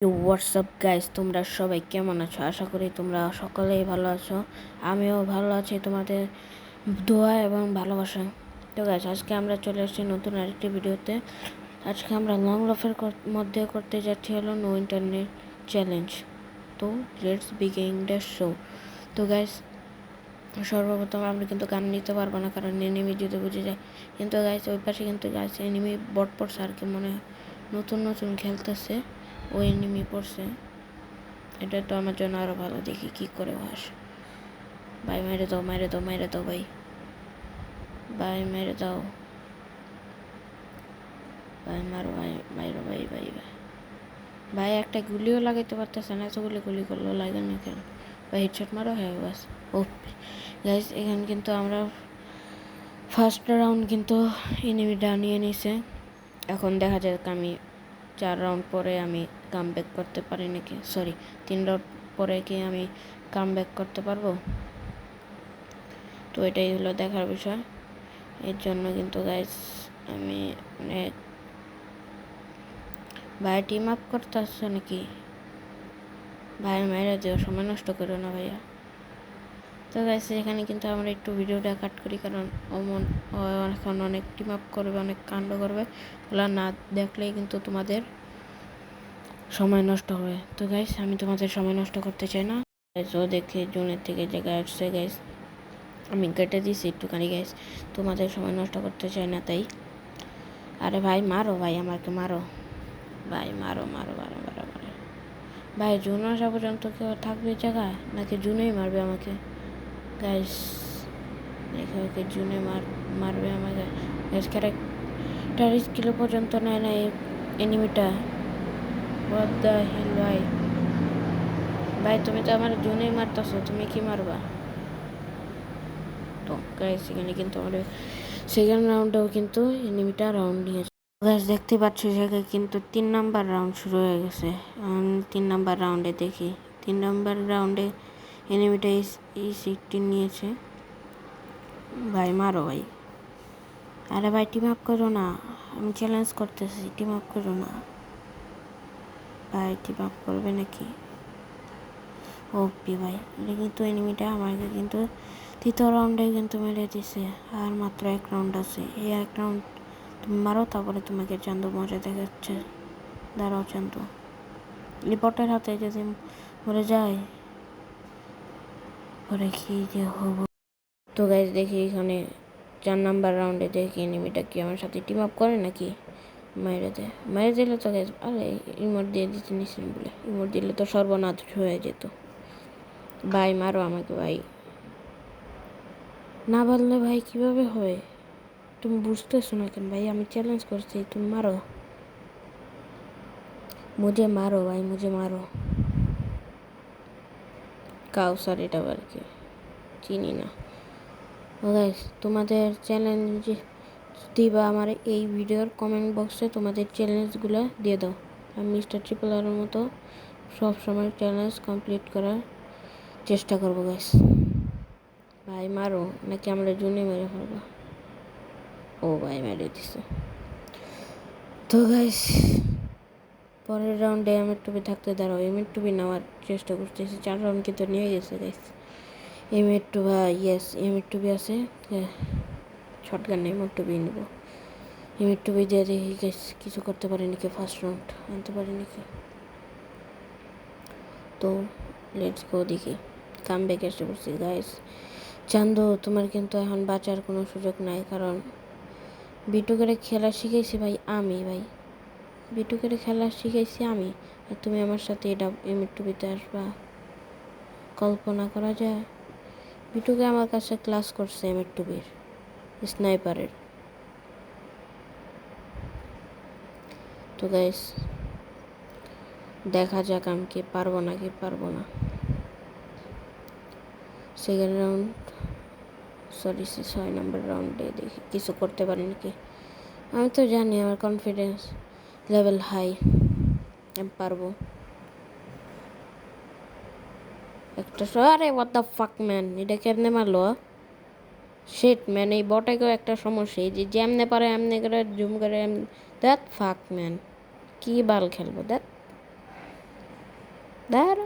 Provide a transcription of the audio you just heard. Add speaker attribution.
Speaker 1: WhatsApp guys, তোমরা সবাই কেমন আছো? আশা করি তোমরা সকলেই ভালো আছো। আমিও ভালো আছি তোমাদের দোয়া এবং ভালোবাসা। তো গাইস, আজকে আমরা চলে এসেছি নতুন আরেকটি ভিডিওতে। আজকে আমরা লং লাফের মধ্যে করতে যাচ্ছি হলো নো ইন্টারনেট চ্যালেঞ্জ। তো লেটস বিগিন দ্য শো। তো গাইস, সর্বপ্রথম আমরা কিন্তু গান নিতে পারবো না, কারণ এনিমি যদি বুঝে যায়। কিন্তু গাইস, ওই পাশে কিন্তু গাইস এনিমি বট পড়ছে আর কি, মনে হয় নতুন নতুন খেলতেছে, ওই এনিমি পড়ছে। এটা তো আমার জন্য আরো ভালো। দেখি কি করে ভাস। ভাই মেরে দাও, মেরে দাও, মেরে দাও ভাই, ভাই মেরে দাও ভাই, মারো ভাই, মারো ভাই, ভাই ভাই ভাই একটা গুলিও লাগাইতে পারতেছে না, এতগুলি গুলি করলো লাগে না কেন ভাই? হেডশট মারো, হ্যাঁ বাস। ও গাইস, এখানে কিন্তু আমরা ফার্স্ট রাউন্ড কিন্তু এনিমিটা নিয়ে নিছে। এখন দেখা যাক আমি 4 রাউন্ড পরে আমি কাম ব্যাক করতে পারি নাকি, সরি 3 রাউন্ড পরে কি আমি কাম ব্যাক করতে পারবো। তো এটাই হলো দেখার বিষয়। এর জন্য কিন্তু গাইস আমি অনেক ভাই টিম আপ করতে আসছো নাকি? ভাই মেরে দিও, সময় নষ্ট করো না ভাইয়া। তো গাইস, এখানে কিন্তু আমরা একটু ভিডিওটা কাট করি, কারণ এখন অনেক টিম আপ করবে, অনেক কাণ্ড করবে, ওগুলো না দেখলেই কিন্তু তোমাদের সময় নষ্ট হবে। তো গাইস, আমি তোমাদের সময় নষ্ট করতে চাই না। ও দেখে জুনের থেকে জায়গায় আসছে গাইস, আমি কেটে দিয়েছি একটুখানি গাইস, তোমাদের সময় নষ্ট করতে চাই না তাই। আরে ভাই মারো ভাই, আমাকে মারো ভাই, মারো মারো মারো মারো মারো ভাই। জুন আসা পর্যন্ত কেউ থাকবে জায়গায়, নাকি জুনেই মারবে আমাকে গাইস? দেখে ওকে জুনে মারবে আমাকে গাইস। ক্যারেক্টার স্কিল পর্যন্ত নেয় না এনিমিটা। হোয়াট দ্য হেল ভাই? ভাই তুমি তো আমার জুনেই মারতেছো, তুমি কি মারবা? তো গাইস, এখানে কিন্তু আমাদের সেকেন্ড রাউন্ডেও কিন্তু এনিমিটা রাউন্ড নিয়েছে গাইস। দেখতে পাচ্ছ জায়গায় কিন্তু 3 নাম্বার রাউন্ড শুরু হয়ে গেছে। 3 নাম্বার রাউন্ডে দেখি, 3 নাম্বার রাউন্ডে এনিমিটা এই সিটটি নিয়েছে। ভাই মারো ভাই। আরে ভাই টিম আপ করো না, আমি চ্যালেঞ্জ করতেছি, টিম আপ করো না ভাই। টিম আপ করবে নাকি? ওপি ভাই, এটা কিন্তু এনিমিটা আমাকে কিন্তু 3য় রাউন্ডে কিন্তু মেরে দিছে। আর মাত্র 1 রাউন্ড আছে, এই 1 রাউন্ড তুমি মারো, তারপরে তোমাকে চান্দু মজা দেখাচ্ছে। দাঁড়াও চান্দু, রিপোর্টের হাতে যদি মরে যায় পরে কি যে হবো। তো গাইজ দেখি এখানে 4 নাম্বার রাউন্ডে দেখি এনিমিটা কি আমার সাথে টিম আপ করে নাকি। মেরে দিলে তো গাইজ, আরে ইমোট দিয়ে দিতে নিছিলাম বলে, ইমোট দিলে তো সর্বনাশ হয়ে যেত। ভাই মারো আমাকে ভাই, না বললে ভাই কিভাবে হয়? তুমি বুঝতেছো না কেন ভাই? আমি চ্যালেঞ্জ করছি, তুমি মারো, মুঝে মারো ভাই, মুঝে মারো। কাউসার এটা আর কি, চিনি না। গাইস, তোমাদের চ্যালেঞ্জ দিবা আমার এই ভিডিওর কমেন্ট বক্সে, তোমাদের চ্যালেঞ্জগুলো দিয়ে দাও। আমি মিস্টার ট্রিপল আরের মতো সবসময় চ্যালেঞ্জ কমপ্লিট করার চেষ্টা করবো গাইস। ভাই মারো, নাকি আমরা জুনে মেরে ফেলবো? ও ভাই মেরে দিছে। তো গাইস, পরের রাউন্ডে এমএর টুপি থাকতে দাঁড়াও, এমএর টুপি নেওয়ার চেষ্টা করতেছি। 4 রাউন্ড কিন্তু নিয়ে গেছে গাইস। এমএর টু ভাই, ইয়েস এমএর টুপি আছে, শটগান এমএর টুপি নেবো। এমএর টুপি দিয়ে দেখি গাইস কিছু করতে পারি নাকি, ফার্স্ট রাউন্ড আনতে পারি নাকি। তো লেটস গো, দেখি কাম ব্যাক এসে পড়ছি গাইস। চান্দু, তোমার কিন্তু এখন বাঁচার কোনো সুযোগ নাই, কারণ বিটুকের খেলা শিখেছি ভাই আমি, ভাই বিটুকের খেলা শিখেছি আমি, আর তুমি আমার সাথে এটা এমএর টুপিতে আসবা? কল্পনা করা যায়? বিটুকে আমার কাছে ক্লাস করছে এমএর টুপির, স্নাইপারের। তো গাইস দেখা যাক আমি কি পারবো নাকি পারবো না। সেকেন্ড রাউন্ড, সরি 6 নাম্বার রাউন্ডে দেখি কিছু করতে পারি নাকি। আমি তো জানি আমার কনফিডেন্স লেভেল হাই, আমি পারবো। একটা আরে হোয়াট দ্য ফাক ম্যান, এটা কেমনে মারলো? শিট ম্যান, এই বটেকেও একটা সমস্যা, এই যে যেমনে পারে এমনি করে জুম করে দ্যাট ফাক ম্যান, কি বাল খেলবো দ্যাট। দাঁড়া